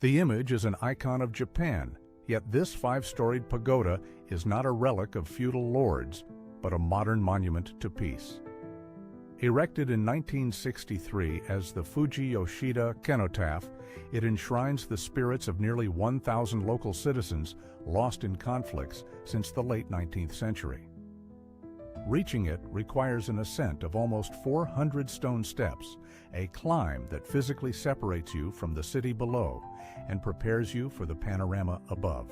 The image is an icon of Japan, yet this five-storied pagoda is not a relic of feudal lords, but a modern monument to peace. Erected in 1963 as the Fuji Yoshida Kenotaph, it enshrines the spirits of nearly 1,000 local citizens lost in conflicts since the late 19th century. Reaching it requires an ascent of almost 400 stone steps, a climb that physically separates you from the city below and prepares you for the panorama above.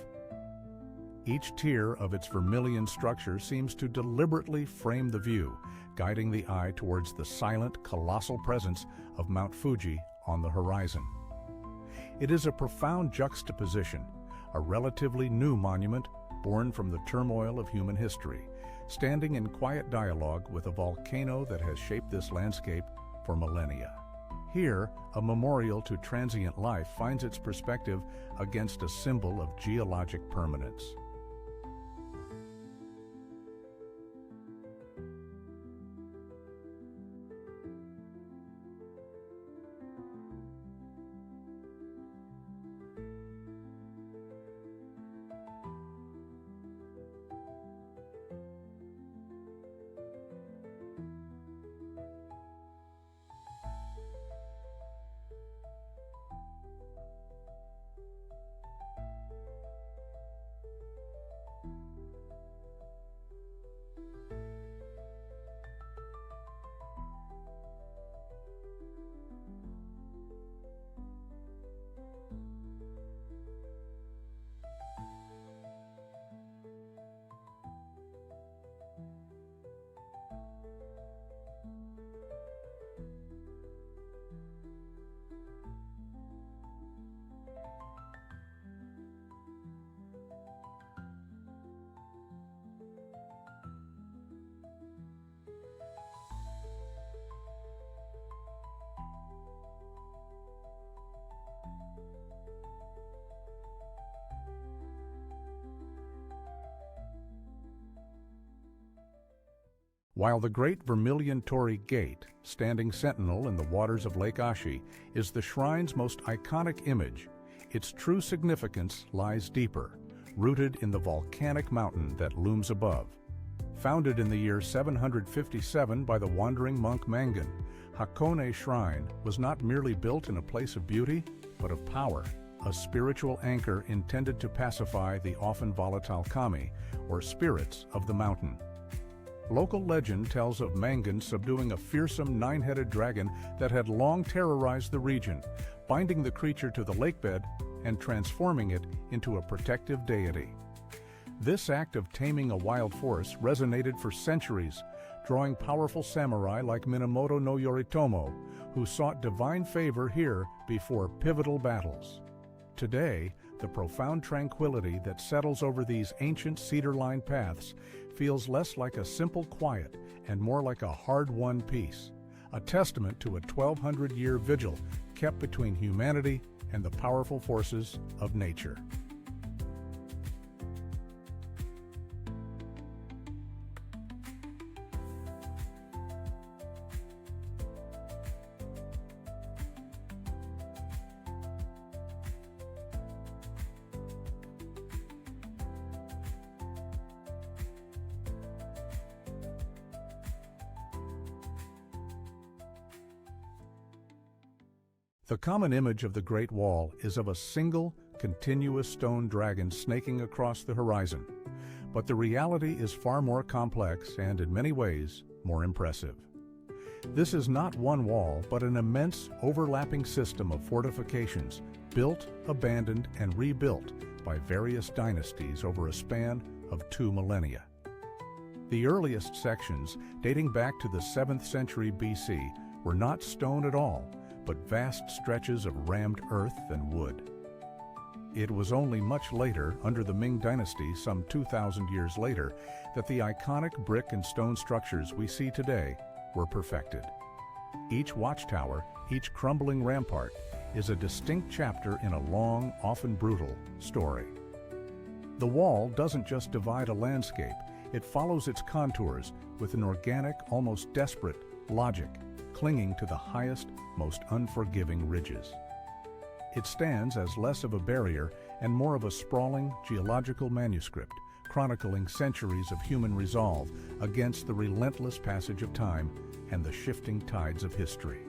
Each tier of its vermilion structure seems to deliberately frame the view, guiding the eye towards the silent, colossal presence of Mount Fuji on the horizon. It is a profound juxtaposition, a relatively new monument born from the turmoil of human history, standing in quiet dialogue with a volcano that has shaped this landscape for millennia. Here, a memorial to transient life finds its perspective against a symbol of geologic permanence. While the great Vermilion Torii Gate, standing sentinel in the waters of Lake Ashi, is the shrine's most iconic image, its true significance lies deeper, rooted in the volcanic mountain that looms above. Founded in the year 757 by the wandering monk Mangan, Hakone Shrine was not merely built in a place of beauty, but of power, a spiritual anchor intended to pacify the often volatile kami, or spirits of the mountain. Local legend tells of Mangan subduing a fearsome nine-headed dragon that had long terrorized the region, binding the creature to the lakebed and transforming it into a protective deity. This act of taming a wild force resonated for centuries, drawing powerful samurai like Minamoto no Yoritomo, who sought divine favor here before pivotal battles. Today, the profound tranquility that settles over these ancient cedar-lined paths feels less like a simple quiet and more like a hard-won peace, a testament to a 1,200-year vigil kept between humanity and the powerful forces of nature. The common image of the Great Wall is of a single, continuous stone dragon snaking across the horizon. But the reality is far more complex and, in many ways, more impressive. This is not one wall, but an immense, overlapping system of fortifications, built, abandoned, and rebuilt by various dynasties over a span of 2 millennia. The earliest sections, dating back to the 7th century BC, were not stone at all, but vast stretches of rammed earth and wood. It was only much later, under the Ming Dynasty some 2,000 years later, that the iconic brick and stone structures we see today were perfected. Each watchtower, each crumbling rampart, is a distinct chapter in a long, often brutal, story. The wall doesn't just divide a landscape, it follows its contours with an organic, almost desperate, logic, clinging to the highest, most unforgiving ridges. It stands as less of a barrier and more of a sprawling geological manuscript, chronicling centuries of human resolve against the relentless passage of time and the shifting tides of history.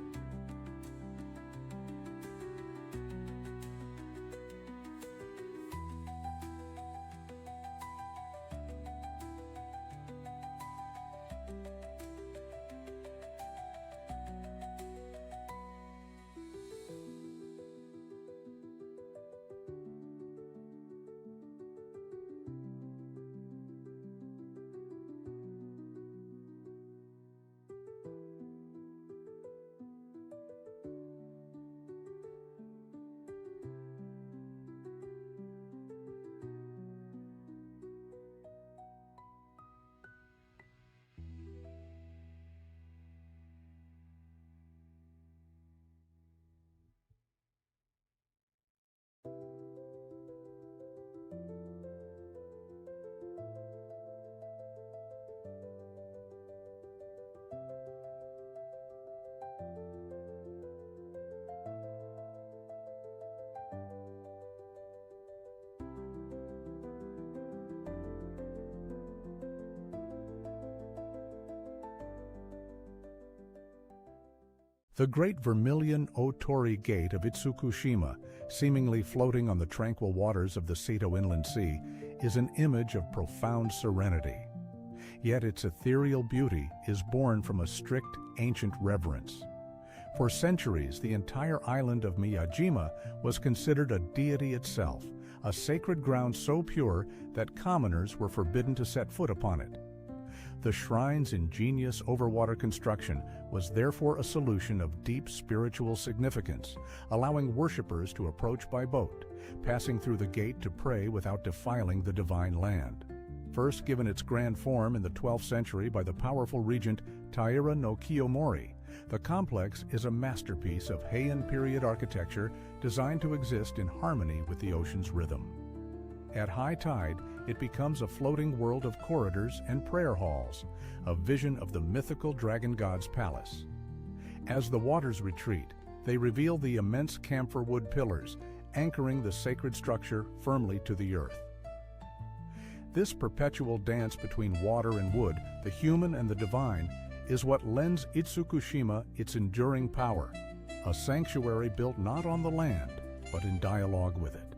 The great vermilion O-Tori Gate of Itsukushima, seemingly floating on the tranquil waters of the Seto Inland Sea, is an image of profound serenity. Yet its ethereal beauty is born from a strict, ancient reverence. For centuries, the entire island of Miyajima was considered a deity itself, a sacred ground so pure that commoners were forbidden to set foot upon it. The shrine's ingenious overwater construction was therefore a solution of deep spiritual significance, allowing worshippers to approach by boat, passing through the gate to pray without defiling the divine land. First given its grand form in the 12th century by the powerful regent Taira no Kiyomori, the complex is a masterpiece of Heian period architecture designed to exist in harmony with the ocean's rhythm. At high tide, it becomes a floating world of corridors and prayer halls, a vision of the mythical dragon god's palace. As the waters retreat, they reveal the immense camphor wood pillars, anchoring the sacred structure firmly to the earth. This perpetual dance between water and wood, the human and the divine, is what lends Itsukushima its enduring power, a sanctuary built not on the land, but in dialogue with it.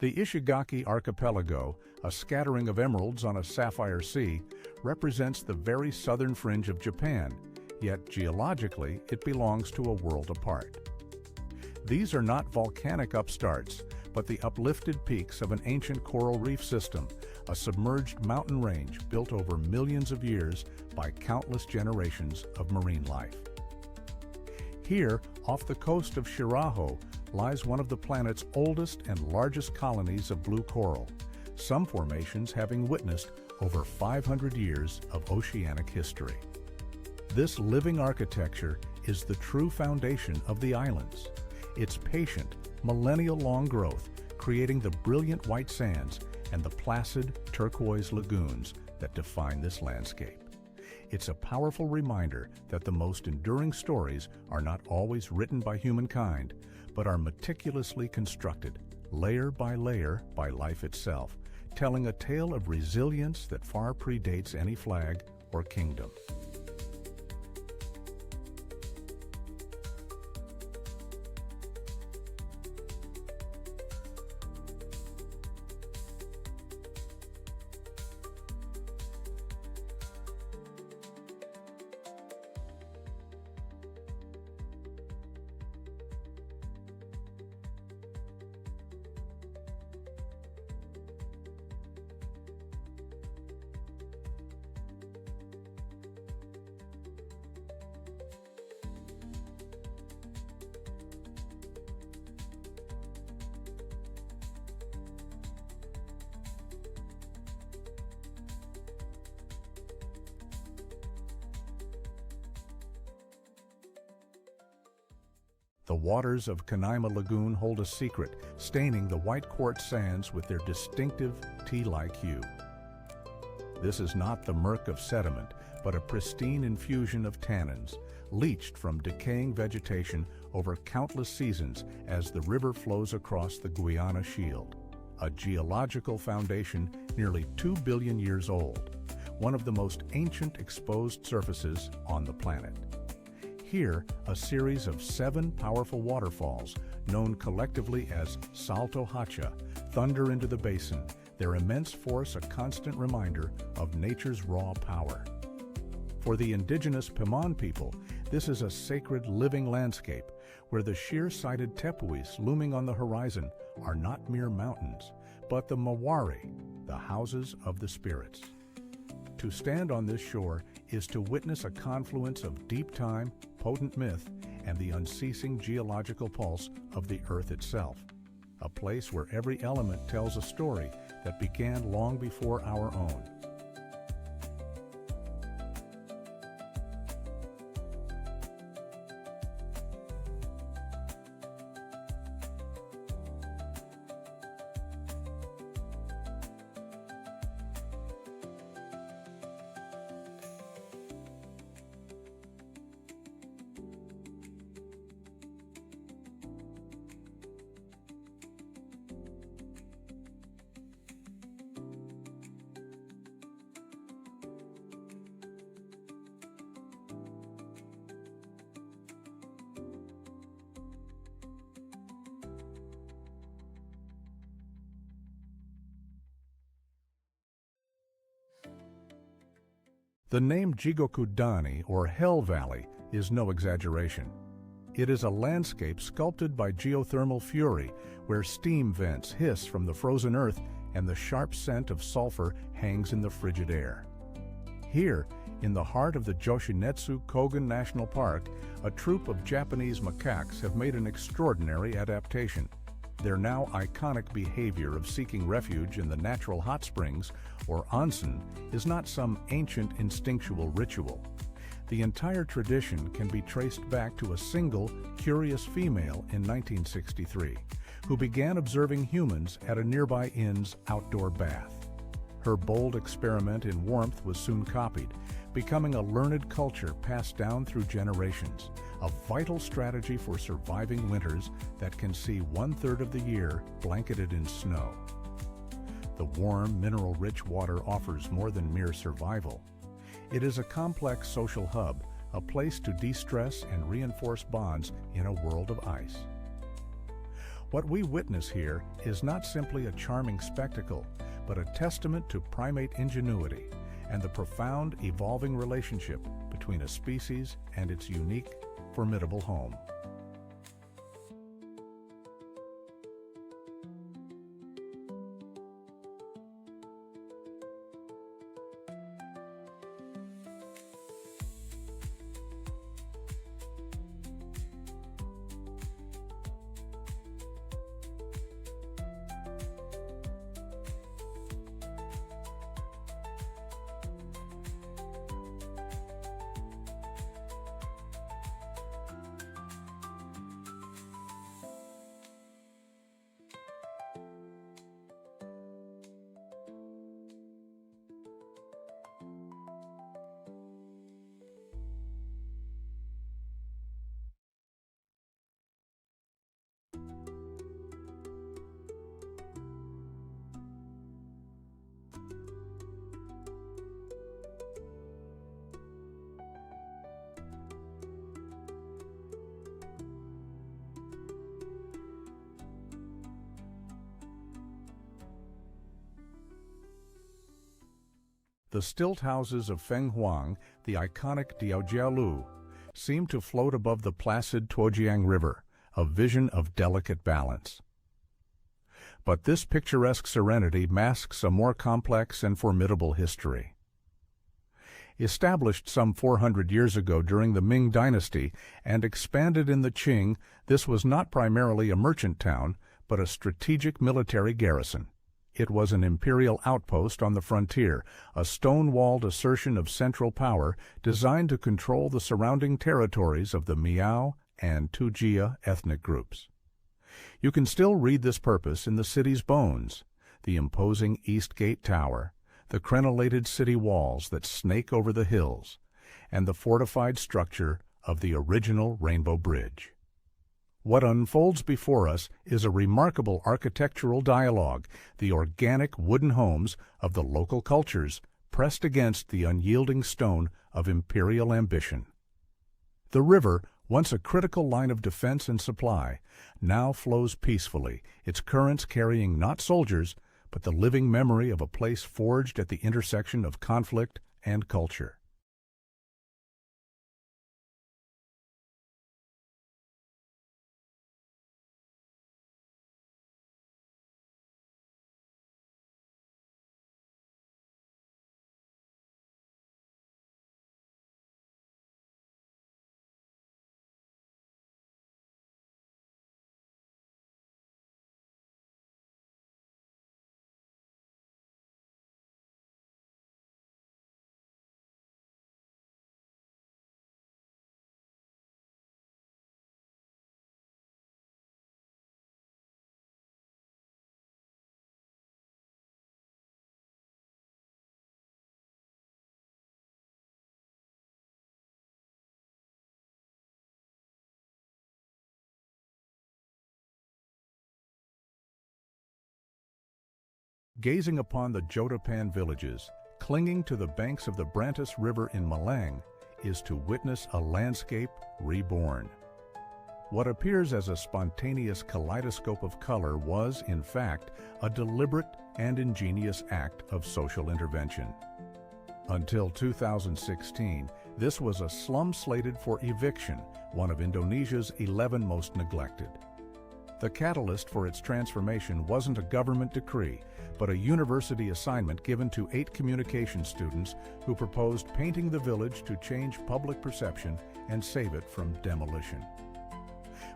The Ishigaki Archipelago, a scattering of emeralds on a sapphire sea, represents the very southern fringe of Japan, yet geologically it belongs to a world apart. These are not volcanic upstarts, but the uplifted peaks of an ancient coral reef system, a submerged mountain range built over millions of years by countless generations of marine life. Here, off the coast of Shiraho, lies one of the planet's oldest and largest colonies of blue coral, some formations having witnessed over 500 years of oceanic history. This living architecture is the true foundation of the islands. Its patient, millennial-long growth creating the brilliant white sands and the placid turquoise lagoons that define this landscape. It's a powerful reminder that the most enduring stories are not always written by humankind, but are meticulously constructed, layer by life itself, telling a tale of resilience that far predates any flag or kingdom. The waters of Canaima Lagoon hold a secret, staining the white quartz sands with their distinctive tea-like hue. This is not the murk of sediment, but a pristine infusion of tannins, leached from decaying vegetation over countless seasons as the river flows across the Guiana Shield, a geological foundation nearly 2 billion years old, one of the most ancient exposed surfaces on the planet. Here, a series of 7 powerful waterfalls, known collectively as Salto Hacha, thunder into the basin, their immense force a constant reminder of nature's raw power. For the indigenous Pimon people, this is a sacred living landscape where the sheer-sided tepuis looming on the horizon are not mere mountains, but the mawari, the houses of the spirits. To stand on this shore is to witness a confluence of deep time, potent myth, and the unceasing geological pulse of the earth itself, a place where every element tells a story that began long before our own. The name Jigokudani, or Hell Valley, is no exaggeration. It is a landscape sculpted by geothermal fury, where steam vents hiss from the frozen earth and the sharp scent of sulfur hangs in the frigid air. Here, in the heart of the Joshinetsu Kogen National Park, a troop of Japanese macaques have made an extraordinary adaptation. Their now iconic behavior of seeking refuge in the natural hot springs, or onsen, is not some ancient instinctual ritual. The entire tradition can be traced back to a single, curious female in 1963, who began observing humans at a nearby inn's outdoor bath. Her bold experiment in warmth was soon copied, becoming a learned culture passed down through generations, a vital strategy for surviving winters that can see 1/3 of the year blanketed in snow. The warm, mineral-rich water offers more than mere survival. It is a complex social hub, a place to de-stress and reinforce bonds in a world of ice. What we witness here is not simply a charming spectacle, but a testament to primate ingenuity and the profound, evolving relationship between a species and its unique, formidable home. The stilt houses of Fenghuang, the iconic Diaojialu, seem to float above the placid Tuojiang River, a vision of delicate balance. But this picturesque serenity masks a more complex and formidable history. Established some 400 years ago during the Ming Dynasty and expanded in the Qing, this was not primarily a merchant town, but a strategic military garrison. It was an imperial outpost on the frontier, a stone-walled assertion of central power designed to control the surrounding territories of the Miao and Tujia ethnic groups. You can still read this purpose in the city's bones, the imposing East Gate Tower, the crenellated city walls that snake over the hills, and the fortified structure of the original Rainbow Bridge. What unfolds before us is a remarkable architectural dialogue, the organic wooden homes of the local cultures pressed against the unyielding stone of imperial ambition. The river, once a critical line of defense and supply, now flows peacefully, its currents carrying not soldiers, but the living memory of a place forged at the intersection of conflict and culture. Gazing upon the Jotapan villages, clinging to the banks of the Brantus River in Malang, is to witness a landscape reborn. What appears as a spontaneous kaleidoscope of color was, in fact, a deliberate and ingenious act of social intervention. Until 2016, this was a slum slated for eviction, one of Indonesia's 11 most neglected. The catalyst for its transformation wasn't a government decree, but a university assignment given to 8 communication students who proposed painting the village to change public perception and save it from demolition.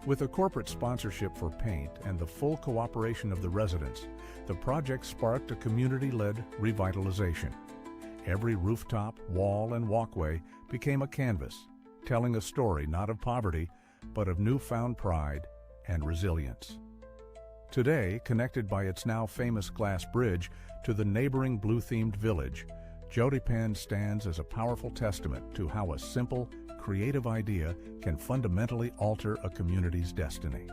With a corporate sponsorship for paint and the full cooperation of the residents, the project sparked a community-led revitalization. Every rooftop, wall, and walkway became a canvas, telling a story not of poverty, but of newfound pride and resilience. Today, connected by its now famous glass bridge to the neighboring blue-themed village, Jotapan stands as a powerful testament to how a simple, creative idea can fundamentally alter a community's destiny.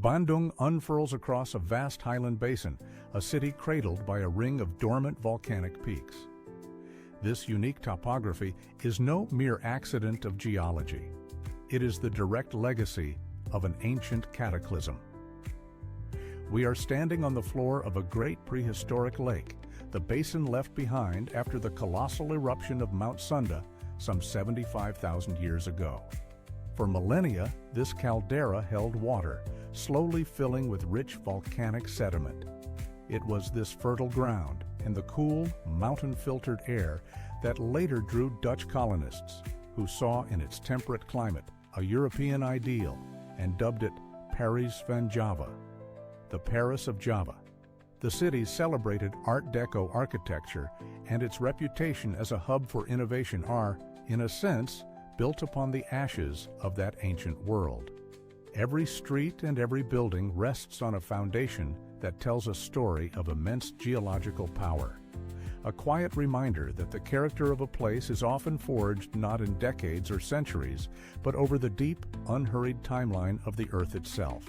Bandung unfurls across a vast highland basin, a city cradled by a ring of dormant volcanic peaks. This unique topography is no mere accident of geology. It is the direct legacy of an ancient cataclysm. We are standing on the floor of a great prehistoric lake, the basin left behind after the colossal eruption of Mount Sunda some 75,000 years ago. For millennia, this caldera held water, slowly filling with rich volcanic sediment. It was this fertile ground and the cool, mountain-filtered air that later drew Dutch colonists, who saw in its temperate climate a European ideal and dubbed it Paris van Java, the Paris of Java. The city celebrated Art Deco architecture, and its reputation as a hub for innovation are, in a sense, built upon the ashes of that ancient world. Every street and every building rests on a foundation that tells a story of immense geological power. A quiet reminder that the character of a place is often forged not in decades or centuries, but over the deep, unhurried timeline of the Earth itself.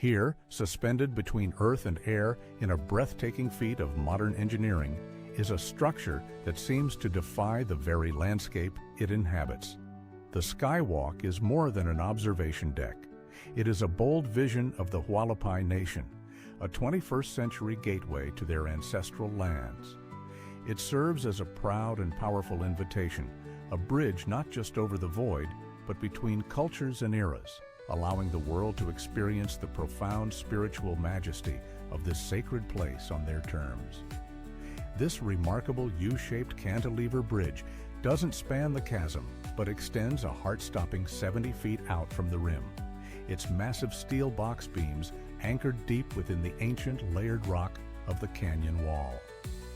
Here, suspended between earth and air in a breathtaking feat of modern engineering, is a structure that seems to defy the very landscape it inhabits. The Skywalk is more than an observation deck. It is a bold vision of the Hualapai Nation, a 21st century gateway to their ancestral lands. It serves as a proud and powerful invitation, a bridge not just over the void, but between cultures and eras, allowing the world to experience the profound spiritual majesty of this sacred place on their terms. This remarkable U-shaped cantilever bridge doesn't span the chasm, but extends a heart-stopping 70 feet out from the rim. Its massive steel box beams anchored deep within the ancient layered rock of the canyon wall.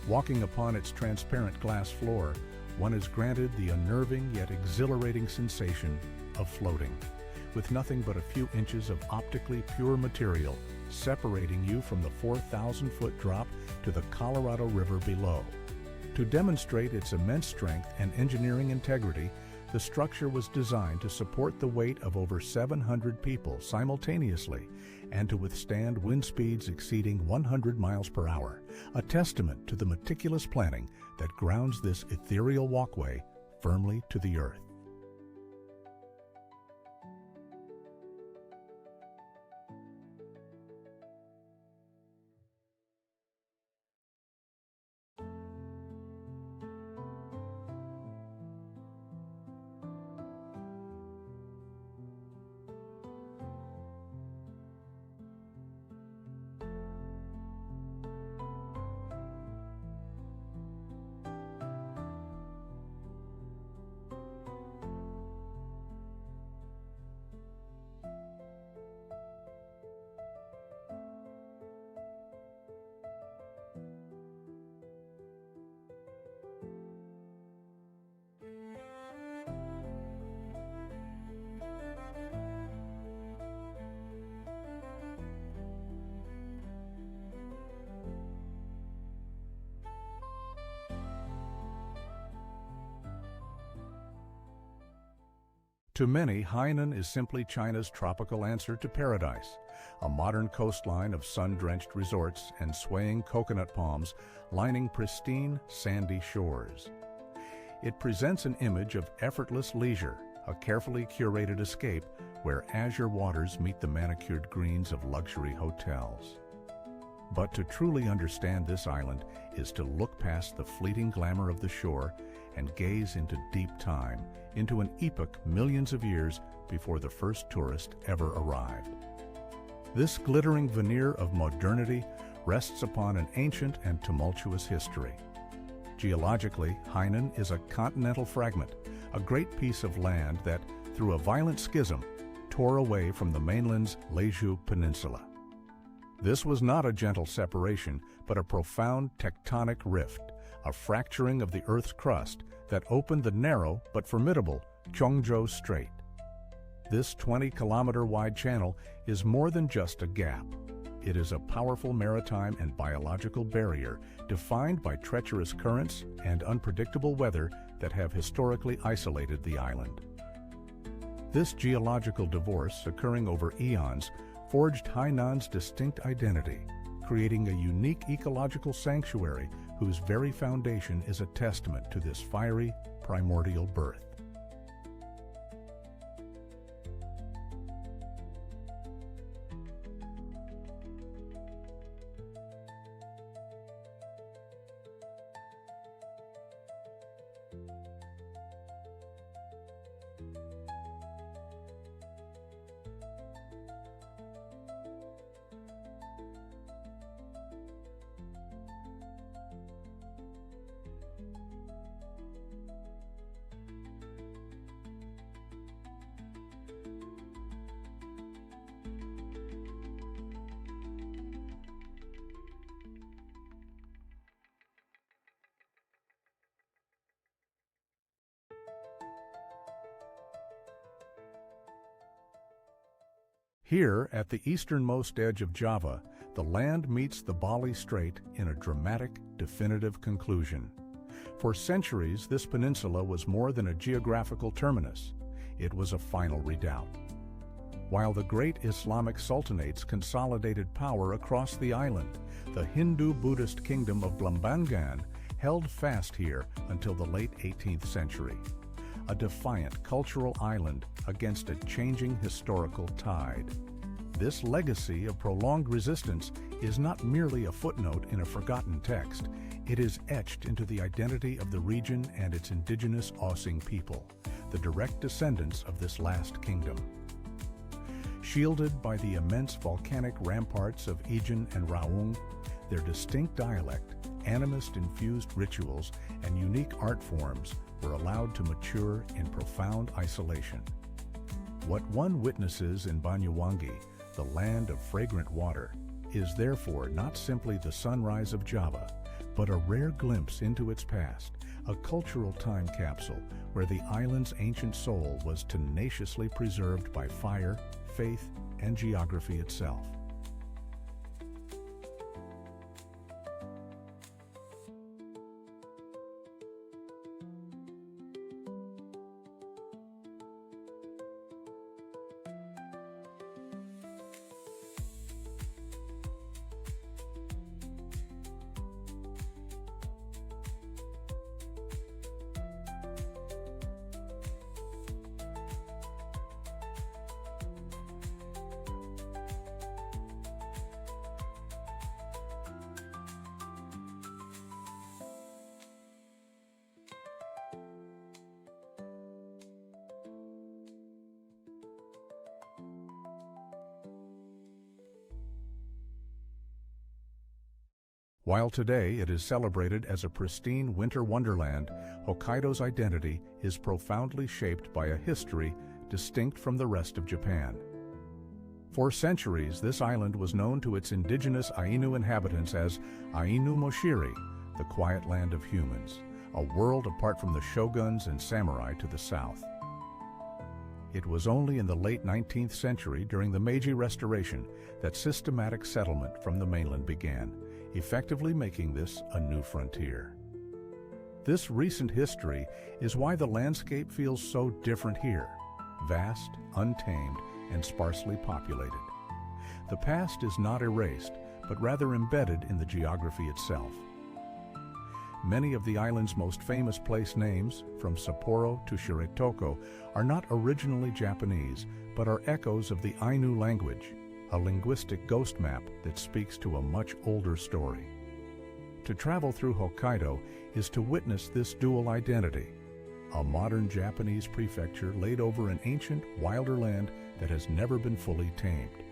Walking upon its transparent glass floor, one is granted the unnerving yet exhilarating sensation of floating, with nothing but a few inches of optically pure material separating you from the 4,000-foot drop to the Colorado River below. To demonstrate its immense strength and engineering integrity, the structure was designed to support the weight of over 700 people simultaneously and to withstand wind speeds exceeding 100 miles per hour, a testament to the meticulous planning that grounds this ethereal walkway firmly to the earth. To many, Hainan is simply China's tropical answer to paradise, a modern coastline of sun-drenched resorts and swaying coconut palms lining pristine, sandy shores. It presents an image of effortless leisure, a carefully curated escape where azure waters meet the manicured greens of luxury hotels. But to truly understand this island is to look past the fleeting glamour of the shore and gaze into deep time, into an epoch millions of years before the first tourist ever arrived. This glittering veneer of modernity rests upon an ancient and tumultuous history. Geologically, Hainan is a continental fragment, a great piece of land that, through a violent schism, tore away from the mainland's Leju Peninsula. This was not a gentle separation, but a profound tectonic rift, a fracturing of the Earth's crust that opened the narrow but formidable Chongzhou Strait. This 20-kilometer-wide channel is more than just a gap. It is a powerful maritime and biological barrier defined by treacherous currents and unpredictable weather that have historically isolated the island. This geological divorce, occurring over eons, forged Hainan's distinct identity, creating a unique ecological sanctuary whose very foundation is a testament to this fiery, primordial birth. Here, at the easternmost edge of Java, the land meets the Bali Strait in a dramatic, definitive conclusion. For centuries, this peninsula was more than a geographical terminus. It was a final redoubt. While the great Islamic sultanates consolidated power across the island, the Hindu-Buddhist kingdom of Blambangan held fast here until the late 18th century. A defiant cultural island against a changing historical tide. This legacy of prolonged resistance is not merely a footnote in a forgotten text. It is etched into the identity of the region and its indigenous Osing people, the direct descendants of this last kingdom. Shielded by the immense volcanic ramparts of Ijen and Raung, their distinct dialect, animist-infused rituals, and unique art forms were allowed to mature in profound isolation. What one witnesses in Banyuwangi, the land of fragrant water, is therefore not simply the sunrise of Java, but a rare glimpse into its past, a cultural time capsule where the island's ancient soul was tenaciously preserved by fire, faith, and geography itself. While today it is celebrated as a pristine winter wonderland, Hokkaido's identity is profoundly shaped by a history distinct from the rest of Japan. For centuries, this island was known to its indigenous Ainu inhabitants as Ainu Moshiri, the quiet land of humans, a world apart from the shoguns and samurai to the south. It was only in the late 19th century, during the Meiji Restoration, that systematic settlement from the mainland began, effectively making this a new frontier. This recent history is why the landscape feels so different here, vast, untamed, and sparsely populated. The past is not erased, but rather embedded in the geography itself. Many of the island's most famous place names, from Sapporo to Shiretoko, are not originally Japanese, but are echoes of the Ainu language, a linguistic ghost map that speaks to a much older story. To travel through Hokkaido is to witness this dual identity, a modern Japanese prefecture laid over an ancient, wilder land that has never been fully tamed.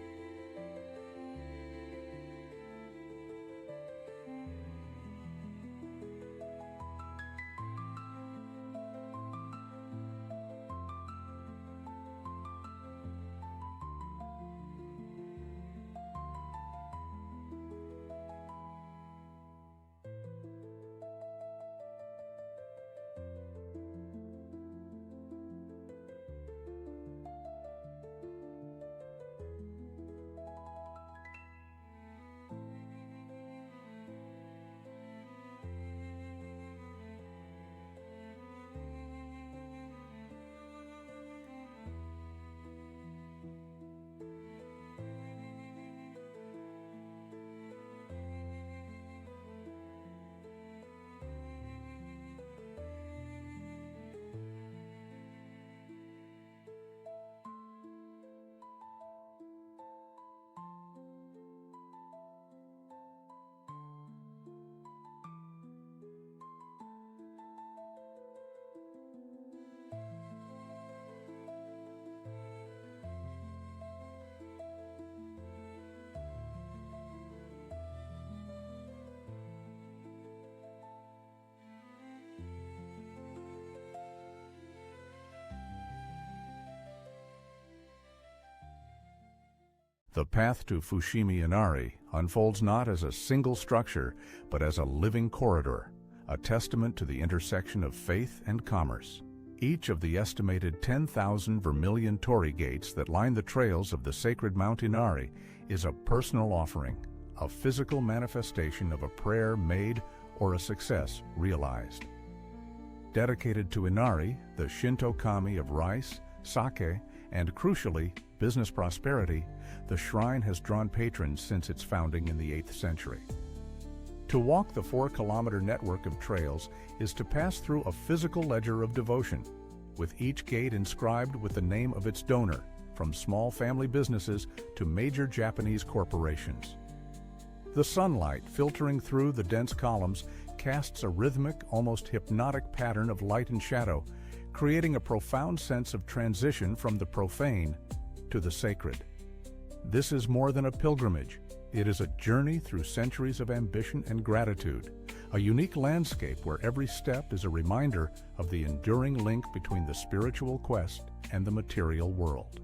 The path to Fushimi Inari unfolds not as a single structure, but as a living corridor, a testament to the intersection of faith and commerce. Each of the estimated 10,000 vermilion torii gates that line the trails of the sacred Mount Inari is a personal offering, a physical manifestation of a prayer made or a success realized. Dedicated to Inari, the Shinto kami of rice, sake, and crucially, business prosperity, the shrine has drawn patrons since its founding in the 8th century. To walk the 4-kilometer network of trails is to pass through a physical ledger of devotion, with each gate inscribed with the name of its donor, from small family businesses to major Japanese corporations. The sunlight filtering through the dense columns casts a rhythmic, almost hypnotic pattern of light and shadow, creating a profound sense of transition from the profane to the sacred. This is more than a pilgrimage. It is a journey through centuries of ambition and gratitude, a unique landscape where every step is a reminder of the enduring link between the spiritual quest and the material world.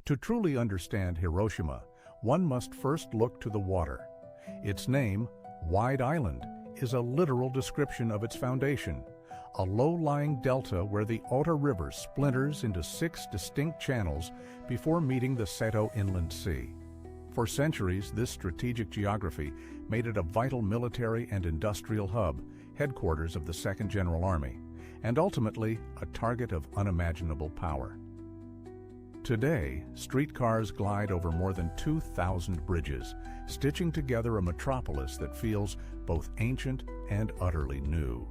To truly understand Hiroshima, one must first look to the water. Its name, Wide Island, is a literal description of its foundation, a low-lying delta where the Ota River splinters into 6 distinct channels before meeting the Seto Inland Sea. For centuries, this strategic geography made it a vital military and industrial hub, headquarters of the 2nd General Army, and ultimately a target of unimaginable power. Today, streetcars glide over more than 2,000 bridges, stitching together a metropolis that feels both ancient and utterly new.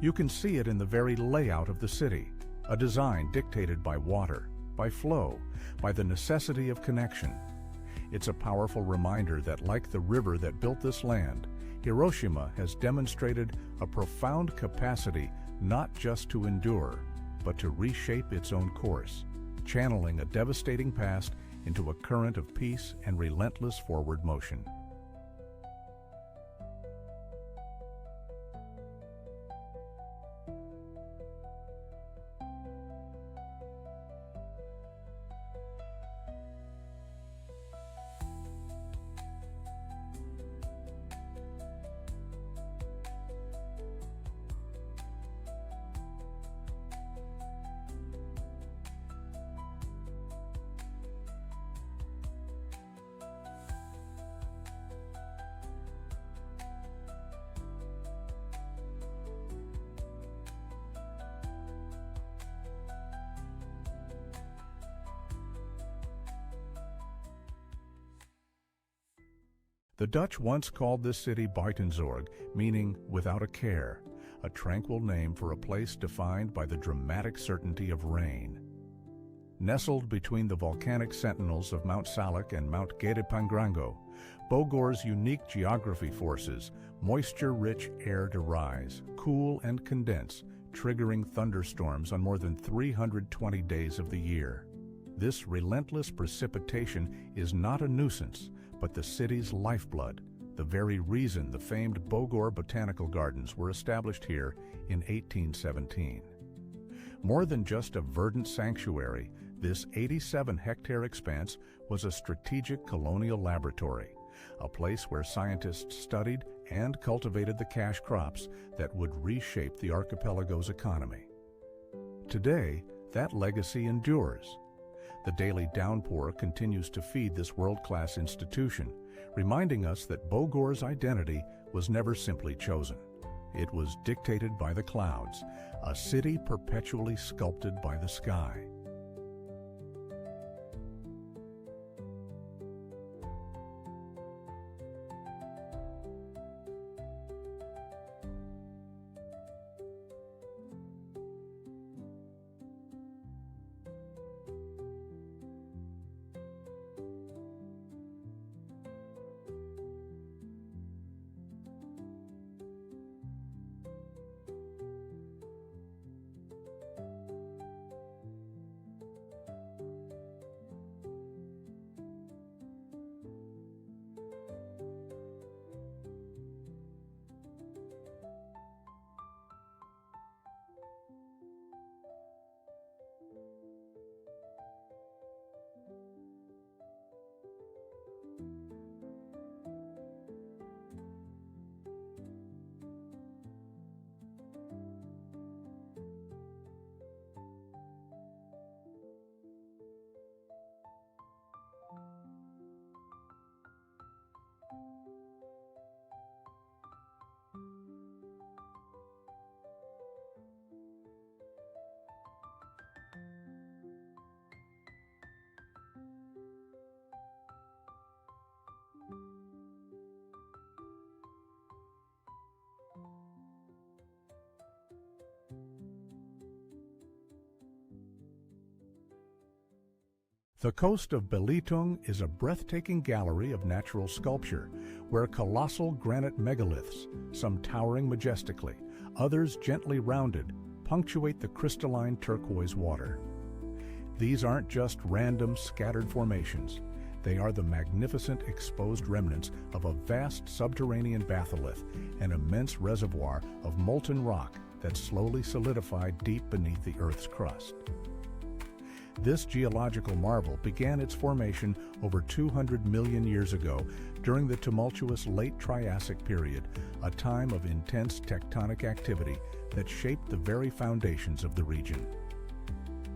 You can see it in the very layout of the city, a design dictated by water, by flow, by the necessity of connection. It's a powerful reminder that, like the river that built this land, Hiroshima has demonstrated a profound capacity not just to endure, but to reshape its own course, channeling a devastating past into a current of peace and relentless forward motion. The Dutch once called this city Buitenzorg, meaning without a care, a tranquil name for a place defined by the dramatic certainty of rain. Nestled between the volcanic sentinels of Mount Salak and Mount Gedepangrango, Bogor's unique geography forces moisture-rich air to rise, cool and condense, triggering thunderstorms on more than 320 days of the year. This relentless precipitation is not a nuisance, but the city's lifeblood, the very reason the famed Bogor Botanical Gardens were established here in 1817. More than just a verdant sanctuary, this 87-hectare expanse was a strategic colonial laboratory, a place where scientists studied and cultivated the cash crops that would reshape the archipelago's economy. Today, that legacy endures. The daily downpour continues to feed this world-class institution, reminding us that Bogor's identity was never simply chosen. It was dictated by the clouds, a city perpetually sculpted by the sky. The coast of Belitung is a breathtaking gallery of natural sculpture, where colossal granite megaliths, some towering majestically, others gently rounded, punctuate the crystalline turquoise water. These aren't just random, scattered formations. They are the magnificent exposed remnants of a vast subterranean batholith, an immense reservoir of molten rock that slowly solidified deep beneath the Earth's crust. This geological marvel began its formation over 200 million years ago during the tumultuous late Triassic period, a time of intense tectonic activity that shaped the very foundations of the region.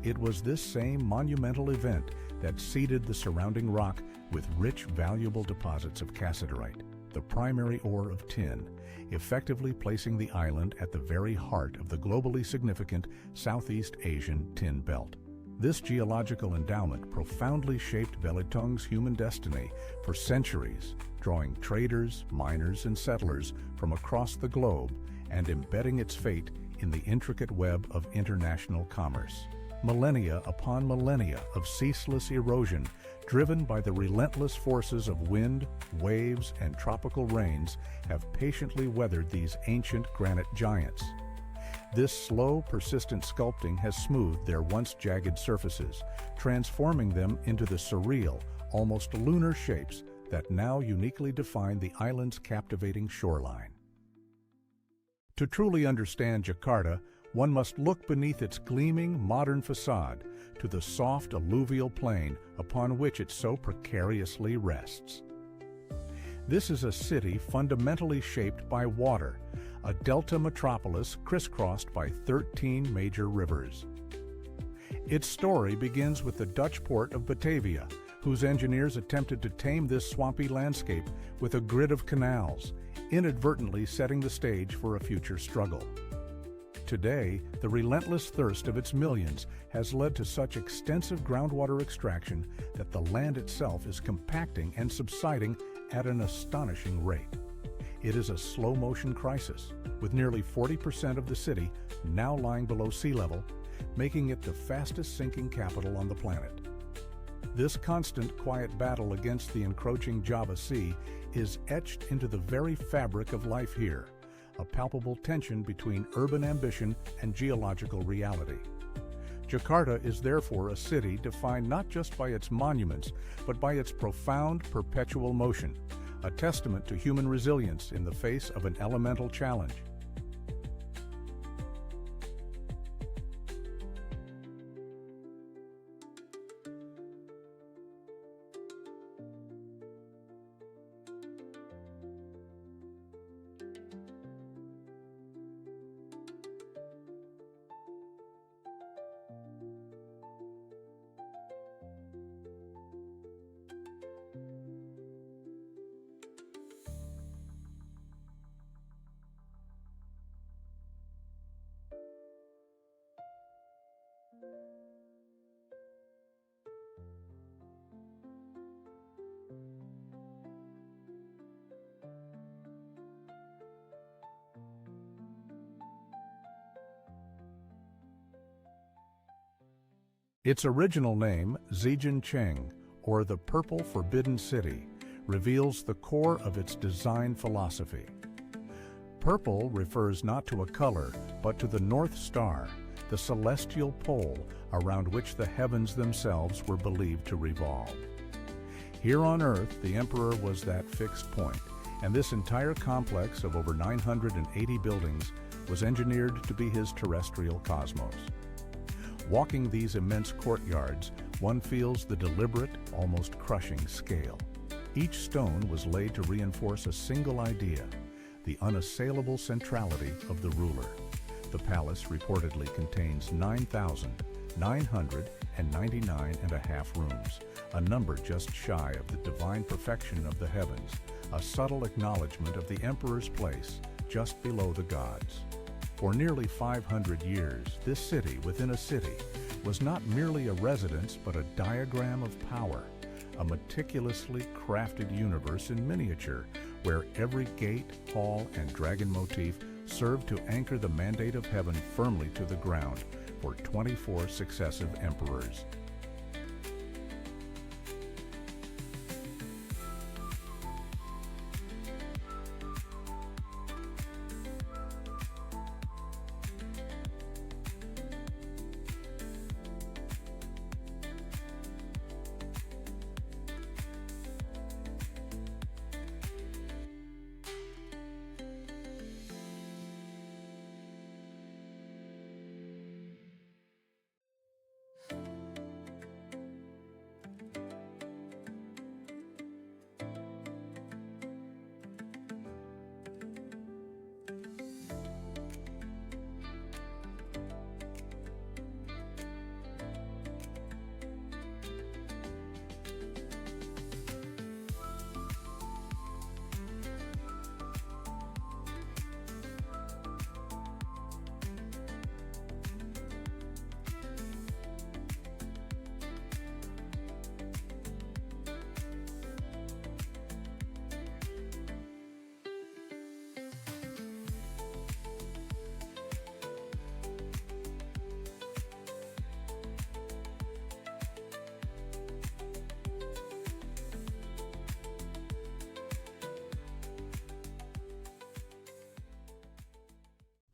It was this same monumental event that seeded the surrounding rock with rich, valuable deposits of cassiterite, the primary ore of tin, effectively placing the island at the very heart of the globally significant Southeast Asian tin belt. This geological endowment profoundly shaped Belitung's human destiny for centuries, drawing traders, miners, and settlers from across the globe and embedding its fate in the intricate web of international commerce. Millennia upon millennia of ceaseless erosion, driven by the relentless forces of wind, waves, and tropical rains, have patiently weathered these ancient granite giants. This slow, persistent sculpting has smoothed their once jagged surfaces, transforming them into the surreal, almost lunar shapes that now uniquely define the island's captivating shoreline. To truly understand Jakarta, one must look beneath its gleaming, modern facade to the soft alluvial plain upon which it so precariously rests. This is a city fundamentally shaped by water, a delta metropolis crisscrossed by 13 major rivers. Its story begins with the Dutch port of Batavia, whose engineers attempted to tame this swampy landscape with a grid of canals, inadvertently setting the stage for a future struggle. Today, the relentless thirst of its millions has led to such extensive groundwater extraction that the land itself is compacting and subsiding at an astonishing rate. It is a slow-motion crisis, with nearly 40% of the city now lying below sea level, making it the fastest sinking capital on the planet. This constant, quiet battle against the encroaching Java Sea is etched into the very fabric of life here, a palpable tension between urban ambition and geological reality. Jakarta is therefore a city defined not just by its monuments, but by its profound, perpetual motion, a testament to human resilience in the face of an elemental challenge. Its original name, Zhejiancheng, or the Purple Forbidden City, reveals the core of its design philosophy. Purple refers not to a color, but to the North Star, the celestial pole around which the heavens themselves were believed to revolve. Here on Earth, the Emperor was that fixed point, and this entire complex of over 980 buildings was engineered to be his terrestrial cosmos. Walking these immense courtyards, one feels the deliberate, almost crushing scale. Each stone was laid to reinforce a single idea, the unassailable centrality of the ruler. The palace reportedly contains 9,999.5 rooms, a number just shy of the divine perfection of the heavens, a subtle acknowledgement of the emperor's place just below the gods. For nearly 500 years, this city within a city was not merely a residence but a diagram of power, a meticulously crafted universe in miniature where every gate, hall, and dragon motif served to anchor the mandate of heaven firmly to the ground for 24 successive emperors.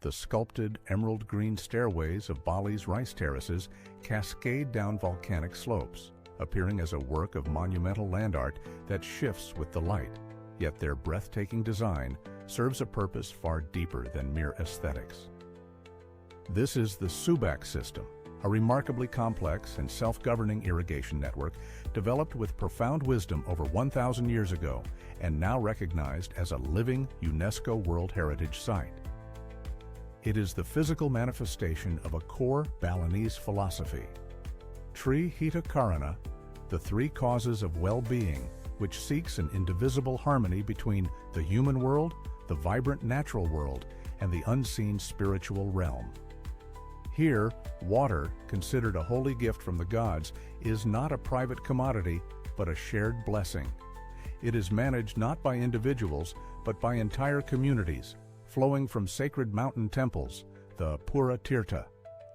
The sculpted emerald green stairways of Bali's rice terraces cascade down volcanic slopes, appearing as a work of monumental land art that shifts with the light. Yet their breathtaking design serves a purpose far deeper than mere aesthetics. This is the Subak system, a remarkably complex and self-governing irrigation network developed with profound wisdom over 1,000 years ago and now recognized as a living UNESCO World Heritage Site. It is the physical manifestation of a core Balinese philosophy. Tri Hita Karana, the three causes of well-being, which seeks an indivisible harmony between the human world, the vibrant natural world, and the unseen spiritual realm. Here, water, considered a holy gift from the gods, is not a private commodity, but a shared blessing. It is managed not by individuals, but by entire communities, flowing from sacred mountain temples, the Pura Tirtha,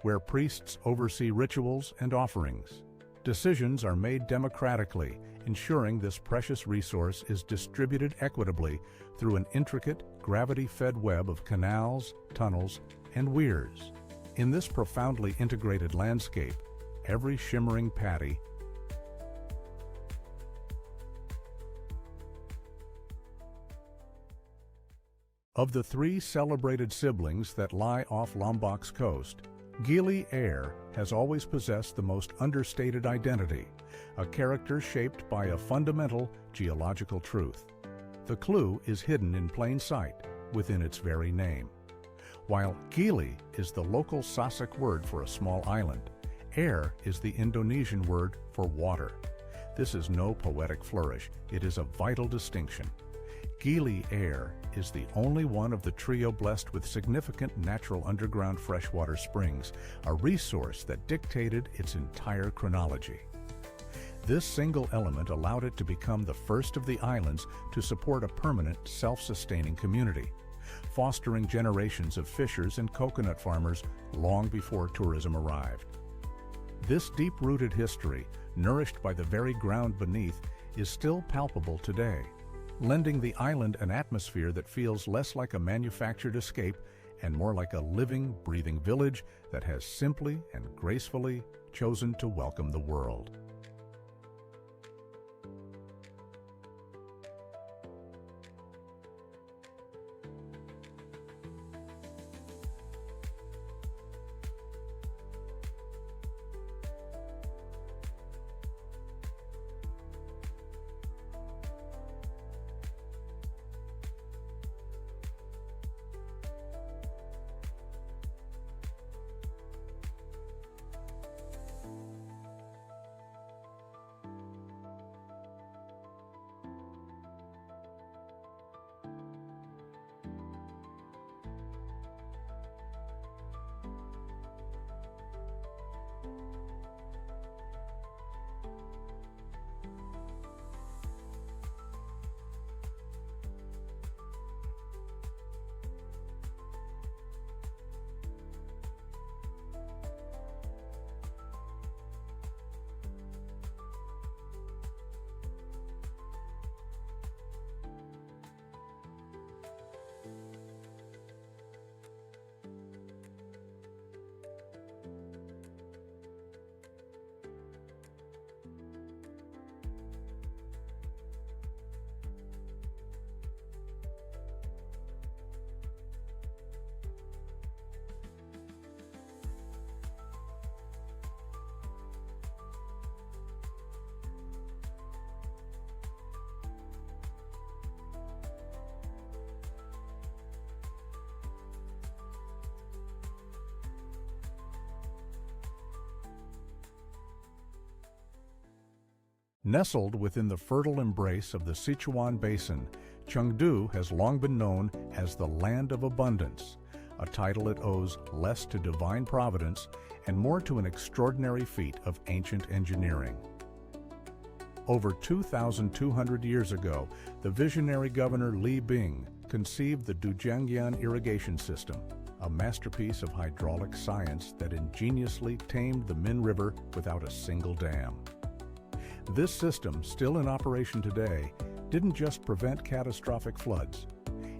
where priests oversee rituals and offerings. Decisions are made democratically, ensuring this precious resource is distributed equitably through an intricate, gravity-fed web of canals, tunnels, and weirs. In this profoundly integrated landscape, every shimmering paddy, Of the three celebrated siblings that lie off Lombok's coast, Gili Air has always possessed the most understated identity, a character shaped by a fundamental geological truth. The clue is hidden in plain sight within its very name. While Gili is the local Sasak word for a small island, Air is the Indonesian word for water. This is no poetic flourish, it is a vital distinction. Gili Air is the only one of the trio blessed with significant natural underground freshwater springs, a resource that dictated its entire chronology. This single element allowed it to become the first of the islands to support a permanent, self-sustaining community, fostering generations of fishers and coconut farmers long before tourism arrived. This deep-rooted history, nourished by the very ground beneath, is still palpable today, lending the island an atmosphere that feels less like a manufactured escape and more like a living, breathing village that has simply and gracefully chosen to welcome the world. Nestled within the fertile embrace of the Sichuan Basin, Chengdu has long been known as the Land of Abundance, a title it owes less to divine providence and more to an extraordinary feat of ancient engineering. Over 2,200 years ago, the visionary governor Li Bing conceived the Dujiangyan irrigation system, a masterpiece of hydraulic science that ingeniously tamed the Min River without a single dam. This system, still in operation today, didn't just prevent catastrophic floods.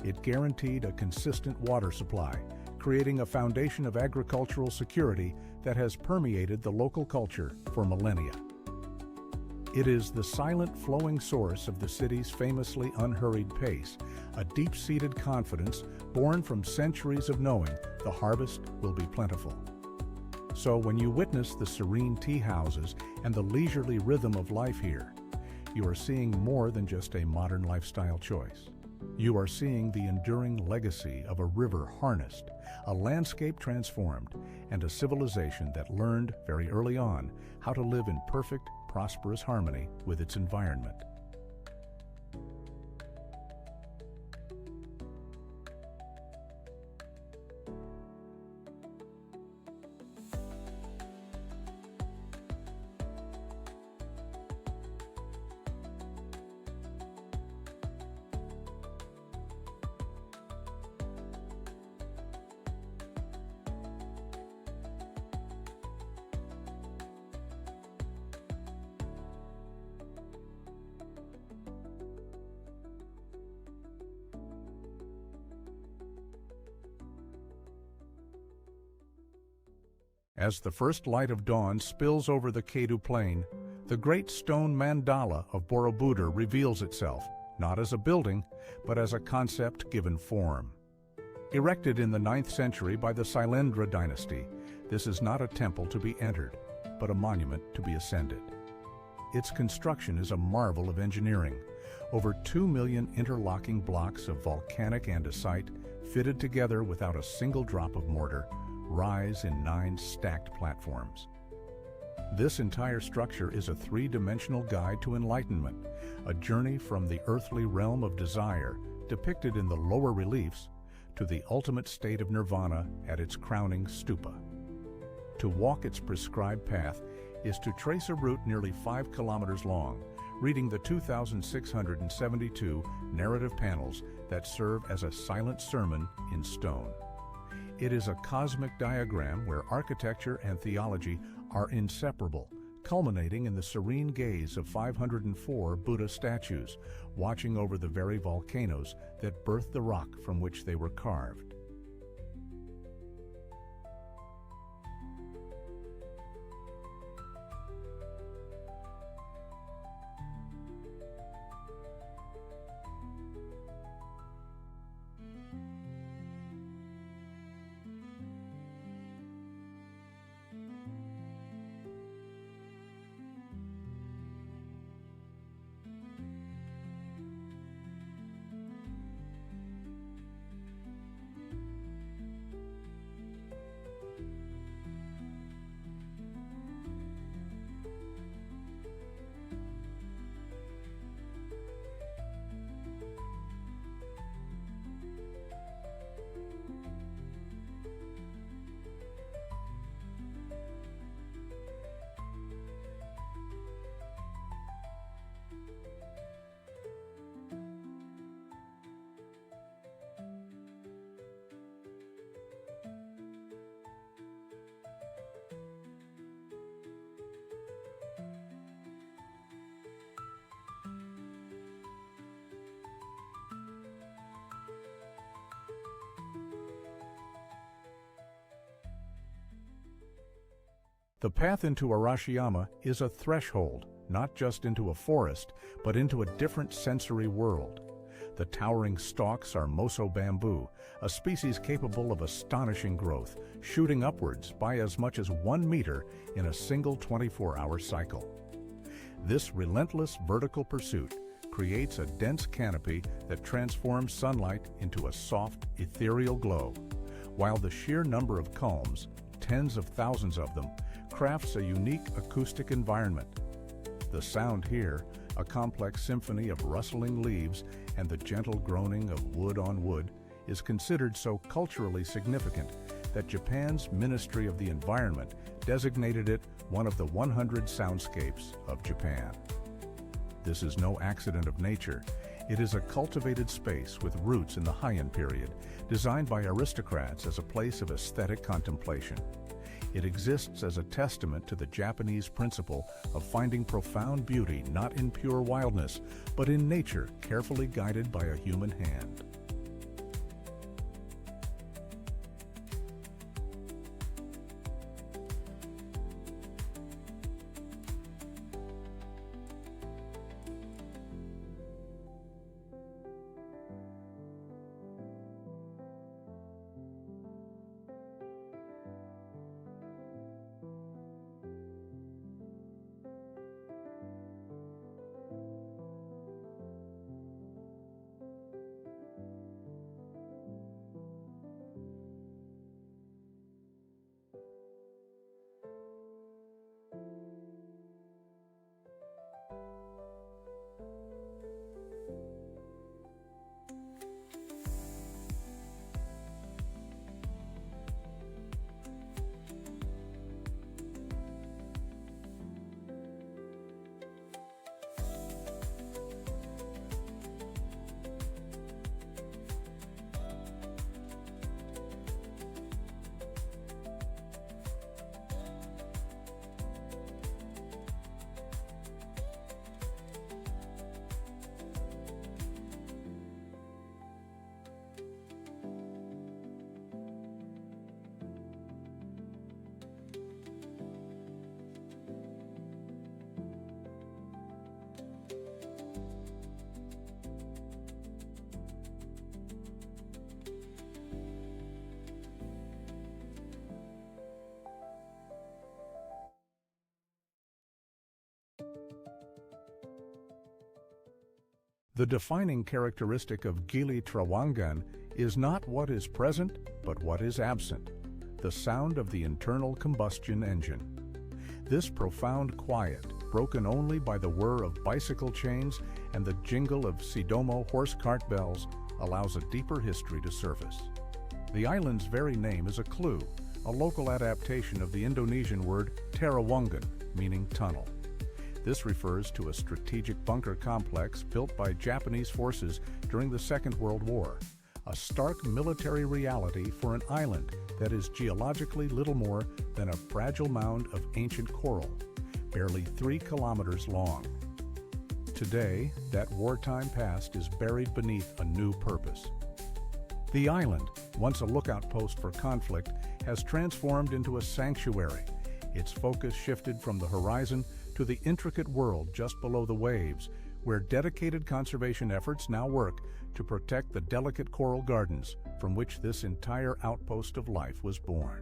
It guaranteed a consistent water supply, creating a foundation of agricultural security that has permeated the local culture for millennia. It is the silent flowing source of the city's famously unhurried pace, a deep-seated confidence born from centuries of knowing the harvest will be plentiful. So when you witness the serene tea houses and the leisurely rhythm of life here, you are seeing more than just a modern lifestyle choice. You are seeing the enduring legacy of a river harnessed, a landscape transformed, and a civilization that learned very early on how to live in perfect, prosperous harmony with its environment. As the first light of dawn spills over the Kedu Plain, the great stone mandala of Borobudur reveals itself, not as a building, but as a concept given form. Erected in the 9th century by the Sailendra dynasty, this is not a temple to be entered, but a monument to be ascended. Its construction is a marvel of engineering. Over 2 million interlocking blocks of volcanic andesite, fitted together without a single drop of mortar, rise in 9 stacked platforms. This entire structure is a 3-dimensional guide to enlightenment, a journey from the earthly realm of desire, depicted in the lower reliefs, to the ultimate state of nirvana at its crowning stupa. To walk its prescribed path is to trace a route nearly 5 kilometers long, reading the 2,672 narrative panels that serve as a silent sermon in stone. It is a cosmic diagram where architecture and theology are inseparable, culminating in the serene gaze of 504 Buddha statues, watching over the very volcanoes that birthed the rock from which they were carved. The path into Arashiyama is a threshold, not just into a forest, but into a different sensory world. The towering stalks are moso bamboo, a species capable of astonishing growth, shooting upwards by as much as 1 meter in a single 24-hour cycle. This relentless vertical pursuit creates a dense canopy that transforms sunlight into a soft, ethereal glow, while the sheer number of culms, tens of thousands of them, crafts a unique acoustic environment. The sound here, a complex symphony of rustling leaves and the gentle groaning of wood on wood, is considered so culturally significant that Japan's Ministry of the Environment designated it one of the 100 soundscapes of Japan. This is no accident of nature. It is a cultivated space with roots in the Heian period, designed by aristocrats as a place of aesthetic contemplation. It exists as a testament to the Japanese principle of finding profound beauty not in pure wildness, but in nature carefully guided by a human hand. The defining characteristic of Gili Trawangan is not what is present, but what is absent, the sound of the internal combustion engine. This profound quiet, broken only by the whir of bicycle chains and the jingle of Sidomo horse cart bells, allows a deeper history to surface. The island's very name is a clue, a local adaptation of the Indonesian word Terawangan, meaning tunnel. This refers to a strategic bunker complex built by Japanese forces during the Second World War, a stark military reality for an island that is geologically little more than a fragile mound of ancient coral, barely 3 kilometers long. Today, that wartime past is buried beneath a new purpose. The island, once a lookout post for conflict, has transformed into a sanctuary. Its focus shifted from the horizon to the intricate world just below the waves, where dedicated conservation efforts now work to protect the delicate coral gardens from which this entire outpost of life was born.